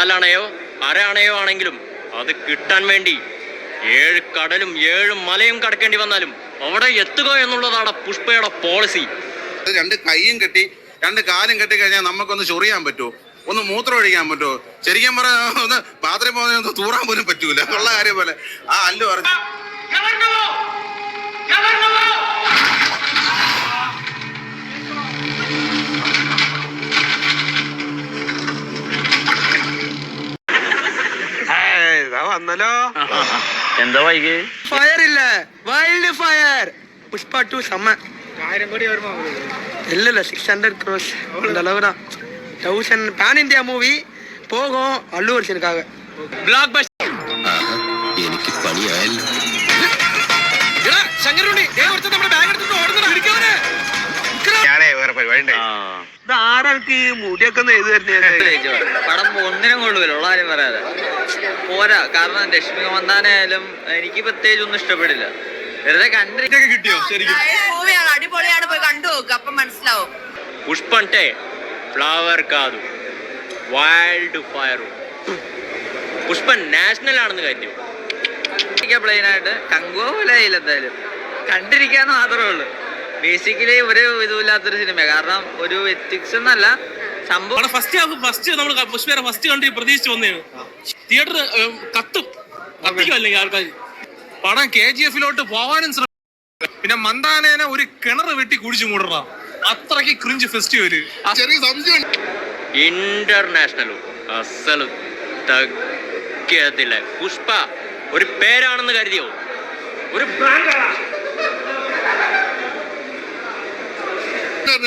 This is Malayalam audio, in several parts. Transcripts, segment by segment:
കാലണയോ അരയണയോ ആണെങ്കിലും അത് കിട്ടാൻ വേണ്ടി 7 കടലും 7 മലയും കടക്കേണ്ടി വന്നാലും അവിടെ എത്തുക എന്നുള്ളതാണ് പുഷ്പയുടെ പോളിസി. 2 കൈയും കെട്ടി 2 കാലും കെട്ടി കഴിഞ്ഞാൽ നമുക്കൊന്ന് ചൊറിയാൻ പറ്റുമോ? ഒന്ന് മൂത്രം ഒഴിക്കാൻ പറ്റുമോ? ശരിക്കും പറഞ്ഞാൽ ഒന്ന് ബാത്റൂമിൽ പോകുന്ന തൂറാൻ പോലും പറ്റൂല. ഉള്ള കാര്യം പോലെ ആ അല്ലു പറഞ്ഞു. വന്നല്ലോ. എന്താ വൈകി? ഫയർ ഇല്ല, വൈൽഡ് ഫയർ. പുഷ്പ 2 செம்ம. 1000 கோடி வருமா? இல்ல 600 crores அந்த அளவு தான். 1000 பான் இந்தியா மூவி போகும் அல்லு அர்ஜுனுக்காக. Block buster. എനിക്ക് പണിയായല്ലോ. ഞാനേ വേറെ പരിപാടി. ആരാൾക്ക് ഈ മുടിയൊക്കെ എഴുതി വരുന്നത്? പടം ഒന്നിനും കൊള്ളുമല്ലോ, ഉള്ള കാര്യം പറയാതെ പോരാ. കാരണം രശ്മിക മന്ദാനായാലും എനിക്ക് പ്രത്യേകിച്ച് ഒന്നും ഇഷ്ടപ്പെടില്ല. വെറുതെ കണ്ടിട്ടൊക്കെ കിട്ടിയോ? ശരിക്കും അടിപൊളിയാണ്, പോയി കണ്ടു നോക്ക്, അപ്പൊ മനസ്സിലാവും. పుష్ప అంటే ఫ్లవర్ కాదు, వైల్డ్ ఫైర్. പുഷ്പ നാഷണൽ ആണെന്ന് കാര്യം. പ്ലെയിൻ ആയിട്ട് കങ്കോ പോലെ ആയില്ല, എന്തായാലും കണ്ടിരിക്കാന്ന് മാത്രമേ ഉള്ളൂ. ബേസിക്കലി ഒരു ഇതുമില്ലാത്തൊരു സിനിമ. കാരണം ഒരു എത്തിക്സ് എന്നല്ല സംഭവം. ഫസ്റ്റ് നമ്മൾ പുഷ്പയുടെ ഫസ്റ്റ് കണ്ടി പ്രതീക്ഷിച്ച് വന്നതാണ്. തിയേറ്റർ കത്തിക്കും അല്ലെങ്കിൽ ആൾക്കാർ. പടം KGF പോവാനും ശ്രമിക്കും. പിന്നെ മന്ദാനേനെ ഒരു കിണർ വെട്ടി കുടിച്ചു മൂടണം, അത്രയ്ക്ക് ക്രിഞ്ച് ഫെസ്റ്റിവല്. ചെറിയ സംശയം. ഇന്റർനാഷണലും അസലും തഗ്ഗത്തിലെ പുഷ്പ ഒരു പേരാണെന്ന് കരുതിയോ? ഒരു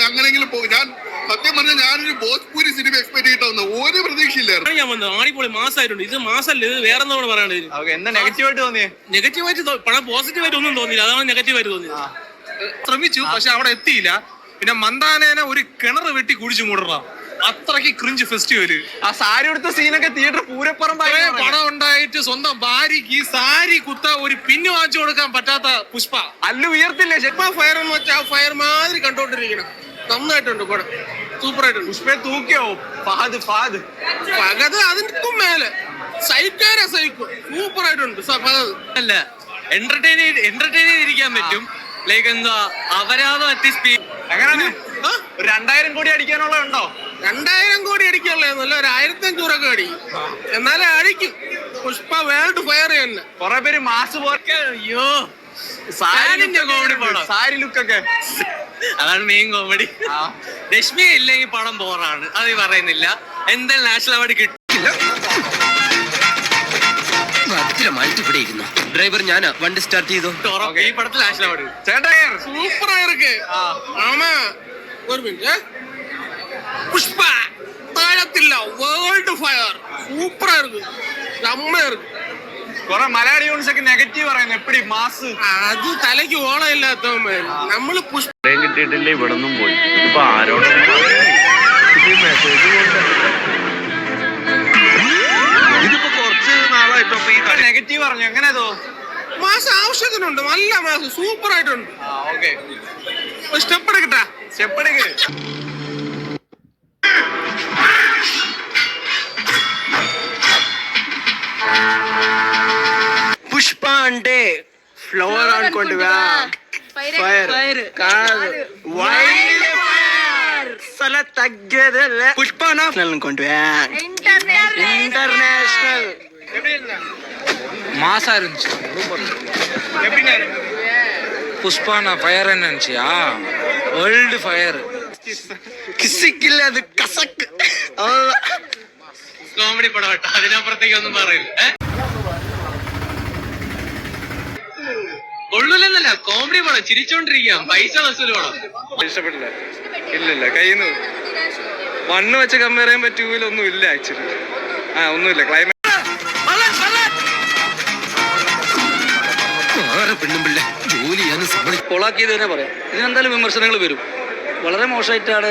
അങ്ങനെങ്കിലും ഞാൻ സത്യം പറഞ്ഞാൽ ഞാനൊരു ഭോജ്പൂരി സിനിമ എക്സ്പെക്ട് ചെയ്തിട്ട് വന്നു. ഒരു പ്രതീക്ഷയില്ലായിരുന്നു. ഞാൻ വന്നത് ആടിപൊളി മാസമായിട്ടുണ്ട്. ഇത് മാസമല്ല, ഇത് വേറെ എന്താ പറയണ്ടത്? എന്താ നെഗറ്റീവായിട്ട് തോന്നിയേ? നെഗറ്റീവായിട്ട് പടം പോസിറ്റീവായിട്ട് ഒന്നും തോന്നിയില്ല, അതാണ് നെഗറ്റീവായിട്ട് തോന്നിയത്. ശ്രമിച്ചു, പക്ഷെ അവിടെ എത്തിയില്ല. പിന്നെ മന്ദാനേനെ ഒരു കിണർ വെട്ടി കുടിച്ചു മൂടണം, അത്രയ്ക്ക് ക്രിഞ്ച് ഫെസ്റ്റിവല്. ആ സാരി എടുത്ത സീനൊക്കെ തിയേറ്റർ പൂരപ്പുറം പണം ഉണ്ടായിട്ട് സ്വന്തം ഭാര്യക്ക് ഈ സാരി കുത്ത ഒരു പിന്നു വാങ്ങിച്ചു കൊടുക്കാൻ പറ്റാത്ത പുഷ്പ അല്ലു ഉയർത്തില്ലേ? ഫയർ എന്ന് വെച്ചാൽ ഫയർ മാതിരി കണ്ടോണ്ടിരിക്കണം. നന്നായിട്ടുണ്ട് പടം, സൂപ്പറായിട്ടുണ്ട്. പുഷ്പയെ തൂക്കിയോ? പകത് അതിനും മേലെ സൈക്കാരെ സൈക്കും, സൂപ്പറായിട്ടുണ്ട്. അല്ല എന്റർടൈൻ ഇരിക്കാൻ പറ്റും. ലൈക്ക് എന്താ അപരാധം എത്തി. 2000 കോടി അടിക്കാനുള്ള ഉണ്ടോ? 2000 കോടി അടിക്കാനുള്ളതെന്നല്ല, ഒരു 1500 അടിക്കും. എന്നാലേ അടിക്കും. പുഷ്പ വേൾഡ് ഫയർ തന്നെ. കൊറേ പേര് മാസ് പോർക്കെ. അയ്യോ, സാരി ലുക്കൊക്കെ അതാണ് മെയിൻ കോമഡി. രശ്മി ഇല്ലെങ്കിൽ പടം ബോറാണ്, അത് പറയുന്നില്ല. എന്തായാലും നാഷണൽ അവാർഡ് കിട്ടില്ല. ഭദ്രമായിട്ട് ഇവിടെ ഇരുന്നു. ഡ്രൈവർ ഞാനാ, വണ്ടി സ്റ്റാർട്ട് ചെയ്തോ. ഈ പടത്തിൽ നാഷണൽ അവാർഡ്. സൂപ്പറായിருக்கு. ആമാ ഒരു മിനിറ്റ്. പുഷ്പ താഴത്തില്ല, വേൾഡ് ഫയർ സൂപ്പറായിருக்கு, നമ്മയായിരിക്കും. കൊറേ മലയാളി യൂണിറ്റ്സ് ഒക്കെ നെഗറ്റീവ് പറയുന്നത് എപ്പടി മാസ്. അത് തലയ്ക്ക് ഓളം ഇല്ലാത്തവന്മാർ. നമ്മള് പുഷ്പ കിട്ടിയിട്ടില്ല, ഇവിടെ നിന്നും പോയി. ഇപ്പൊ ആരോട് ഇതിപ്പോ കുറച്ച് നാളായിട്ടോ നെഗറ്റീവ് പറഞ്ഞു. എങ്ങനെയാതോ? മാസം ആവശ്യത്തിനുണ്ട്, നല്ല മാസം സൂപ്പറായിട്ടുണ്ട്. സ്റ്റെപ്പ് എടുക്കട്ടാ, സ്റ്റെപ്പ് എടുക്ക്. పుష్ప అంటే ఫ్లవర్ అనుకోండివా, ఫైర్ కాదు, వైల్డ్ ఫైర్. అసలు తగ్గేదే. పుష్ప అనుకోండివా, ఇంటర్నేషనల్ மாசா இருந்துச்சு. புஷ்பானா ஃபயர் நினைச்சியா? World fire. കിസിക്കില്ല, അത് കസക്ക്. കോമഡി പടം കേട്ടോ, അതിനപ്പുറത്തേക്ക് ഒന്നും പറയില്ല. കൊള്ളൂലെന്നല്ല, കോമഡി പടം, ചിരിച്ചോണ്ടിരിക്കാം, പൈസ വസൂല് പടം. ഇഷ്ടപ്പെട്ടില്ല. ഇല്ലില്ല, കയ്യിന്ന് 1 വെച്ച് കമ്പയർ ചെയ്യാൻ പറ്റൂല. ഒന്നും ഇല്ല ആക്ച്വലി. ഒന്നുമില്ല. ക്ലൈമാക്സ് പെണ്ണുമ്പിള്ള ജോലി ചെയ്യാൻ കൊളാക്കിയത് തന്നെ പറയാം. ഇതിനെന്തായാലും വിമർശനങ്ങൾ വരും. വളരെ മോശമായിട്ടാണ്